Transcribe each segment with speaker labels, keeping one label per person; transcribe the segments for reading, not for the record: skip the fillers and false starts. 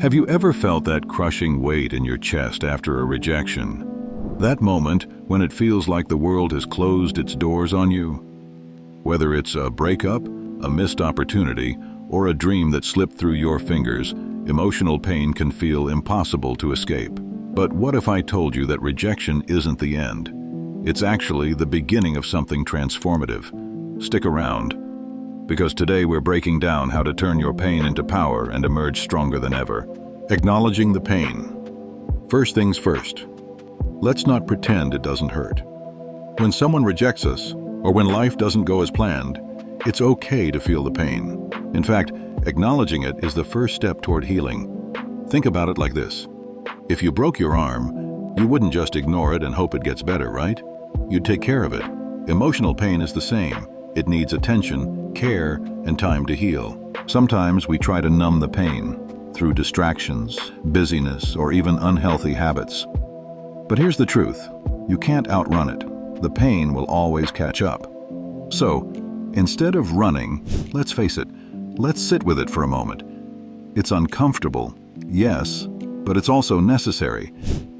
Speaker 1: Have you ever felt that crushing weight in your chest after a rejection? That moment when it feels like the world has closed its doors on you? Whether it's a breakup, a missed opportunity, or a dream that slipped through your fingers, emotional pain can feel impossible to escape. But what if I told you that rejection isn't the end? It's actually the beginning of something transformative. Stick around, because today we're breaking down how to turn your pain into power and emerge stronger than ever. Acknowledging the pain. First things first, let's not pretend it doesn't hurt. When someone rejects us, or when life doesn't go as planned, it's okay to feel the pain. In fact, acknowledging it is the first step toward healing. Think about it like this. If you broke your arm, you wouldn't just ignore it and hope it gets better, right? You'd take care of it. Emotional pain is the same. It needs attention, care, and time to heal. Sometimes we try to numb the pain through distractions, busyness, or even unhealthy habits. But here's the truth. You can't outrun it. The pain will always catch up. So, instead of running, let's face it, let's sit with it for a moment. It's uncomfortable, yes, but it's also necessary,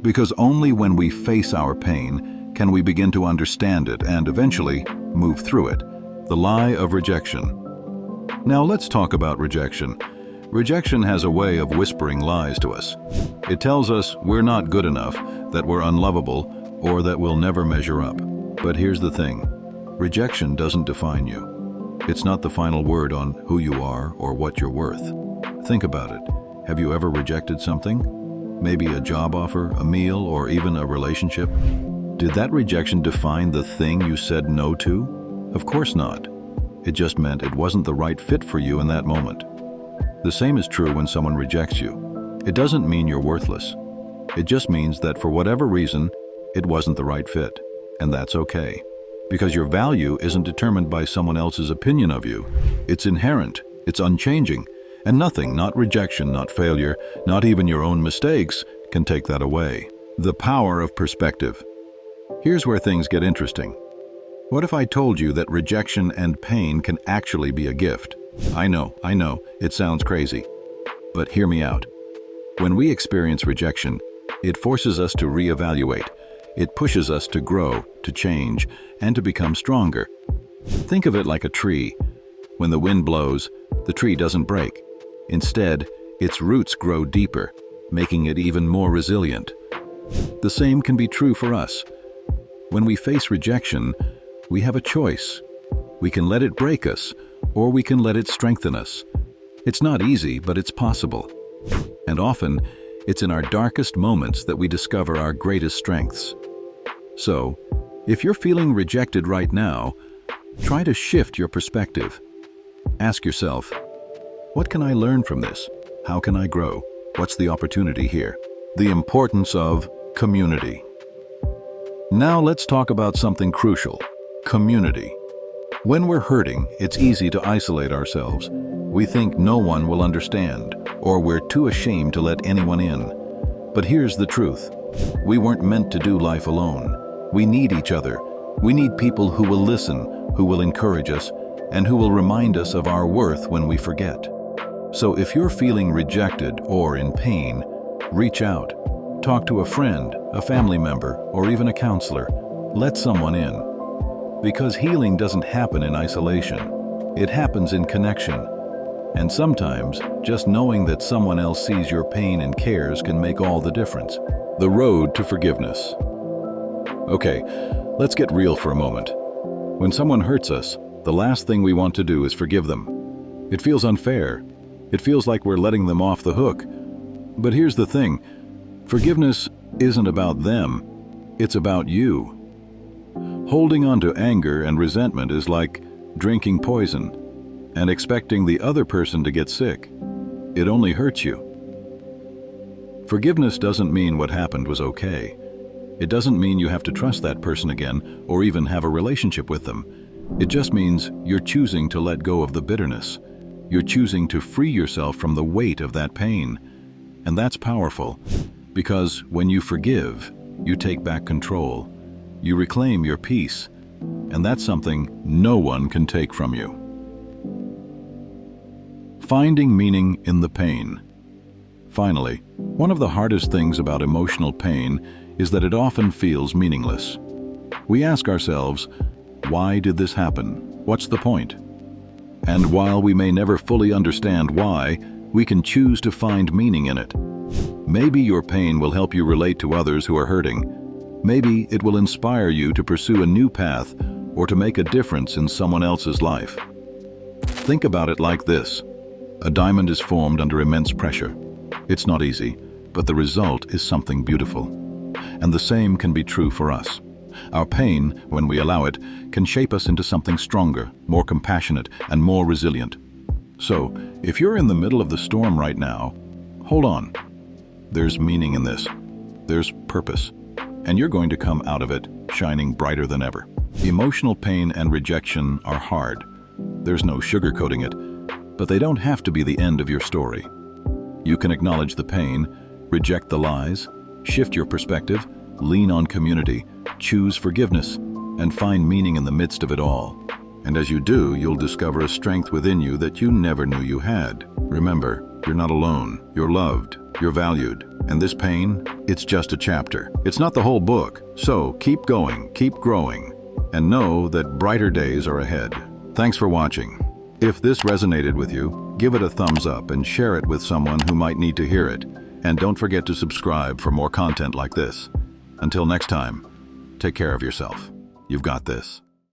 Speaker 1: because only when we face our pain can we begin to understand it and eventually move through it. The lie of rejection. Now let's talk about rejection. Rejection has a way of whispering lies to us. It tells us we're not good enough, that we're unlovable, or that we'll never measure up. But here's the thing. Rejection doesn't define you. It's not the final word on who you are or what you're worth. Think about it. Have you ever rejected something? Maybe a job offer, a meal, or even a relationship? Did that rejection define the thing you said no to? Of course not. It just meant it wasn't the right fit for you in that moment. The same is true when someone rejects you. It doesn't mean you're worthless. It just means that for whatever reason, it wasn't the right fit. And that's okay. Because your value isn't determined by someone else's opinion of you. It's inherent, it's unchanging, and nothing, not rejection, not failure, not even your own mistakes, can take that away. The power of perspective. Here's where things get interesting. What if I told you that rejection and pain can actually be a gift? I know, it sounds crazy. But hear me out. When we experience rejection, it forces us to reevaluate. It pushes us to grow, to change, and to become stronger. Think of it like a tree. When the wind blows, the tree doesn't break. Instead, its roots grow deeper, making it even more resilient. The same can be true for us. When we face rejection, we have a choice. We can let it break us, or we can let it strengthen us. It's not easy, but it's possible. And often, it's in our darkest moments that we discover our greatest strengths. So, if you're feeling rejected right now, try to shift your perspective. Ask yourself, what can I learn from this? How can I grow? What's the opportunity here? The importance of community. Now let's talk about something crucial, community. When we're hurting, it's easy to isolate ourselves. We think no one will understand, or we're too ashamed to let anyone in. But here's the truth. We weren't meant to do life alone. We need each other. We need people who will listen, who will encourage us, and who will remind us of our worth when we forget. So if you're feeling rejected or in pain, reach out. Talk to a friend, a family member, or even a counselor. Let someone in. Because healing doesn't happen in isolation. It happens in connection. And sometimes, just knowing that someone else sees your pain and cares can make all the difference. The road to forgiveness. Okay, let's get real for a moment. When someone hurts us, the last thing we want to do is forgive them. It feels unfair. It feels like we're letting them off the hook. But here's the thing. Forgiveness isn't about them. It's about you. Holding on to anger and resentment is like drinking poison and expecting the other person to get sick. It only hurts you. Forgiveness doesn't mean what happened was okay. It doesn't mean you have to trust that person again or even have a relationship with them. It just means you're choosing to let go of the bitterness. You're choosing to free yourself from the weight of that pain. And that's powerful, because when you forgive, you take back control. You reclaim your peace, and that's something no one can take from you. Finding meaning in the pain. Finally, one of the hardest things about emotional pain is that it often feels meaningless. We ask ourselves, why did this happen? What's the point? And while we may never fully understand why, we can choose to find meaning in it. Maybe your pain will help you relate to others who are hurting. Maybe it will inspire you to pursue a new path or to make a difference in someone else's life. Think about it like this. A diamond is formed under immense pressure. It's not easy, but the result is something beautiful. And the same can be true for us. Our pain, when we allow it, can shape us into something stronger, more compassionate, and more resilient. So, if you're in the middle of the storm right now, hold on. There's meaning in this. There's purpose. And you're going to come out of it shining brighter than ever. Emotional pain and rejection are hard. There's no sugarcoating it, but they don't have to be the end of your story. You can acknowledge the pain, reject the lies, shift your perspective, lean on community, choose forgiveness, and find meaning in the midst of it all. And as you do, you'll discover a strength within you that you never knew you had. Remember, you're not alone. You're loved. You're valued. And this pain, it's just a chapter. It's not the whole book. So keep going, keep growing, and know that brighter days are ahead. Thanks for watching. If this resonated with you, give it a thumbs up and share it with someone who might need to hear it. And don't forget to subscribe for more content like this. Until next time, take care of yourself. You've got this.